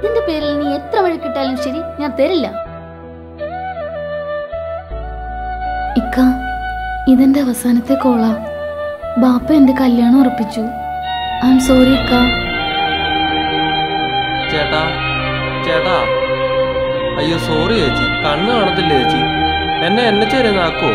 ഇതിന്റെ പേരിൽ നീ എത്ര വഴക്കിട്ടാലും ശരി, ഞാൻ തരില്ല. ഇക്ക, ഇതെന്റെ അവസാനത്തെ കോളാ. ബാപ്പ എന്റെ കല്യാണം ഉറപ്പിച്ചു. ഐ ആം സോറി ഇക്ക. ചേട്ടാ ചേട്ടാ, അയ്യോ സോറി ചേച്ചി, കണ്ണ് കാണത്തില്ല ചേച്ചി, എന്നെ ചേരുന്നാക്കോ?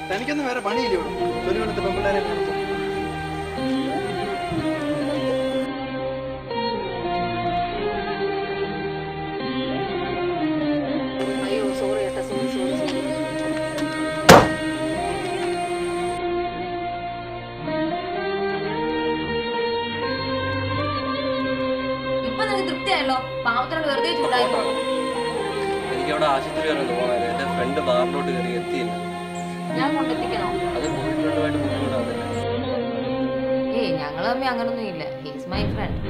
തനിക്കൊന്നും വേറെ പണിയില്ലേ? ഒരു കൊല്ലത്തെ പെൺപിള്ളേരെ കൊടുത്തു. അയ്യോ സോറി ഏട്ടാ, സോറി സോറി സോറി. ഇപ്പൊ നിനക്ക് തൃപ്തിയായല്ലോ? പാവത്തിനോട് വെറുതെ ചൂടായപ്പോ. എനിക്കവിടെ ആശുപത്രി വരെ പോകാൻ എന്റെ ഫ്രണ്ട് ബാറിലോട്ട് കയറി എത്തിയില്ല. ഞാൻ കൊണ്ടെത്തിക്കണോ? അത് ബോയ്ഫ്രണ്ടുമായിട്ട് ബുദ്ധിമുട്ടാവുന്നില്ല. ഏയ് ഞങ്ങൾ തമ്മിൽ അങ്ങനൊന്നും ഇല്ല. He's my friend.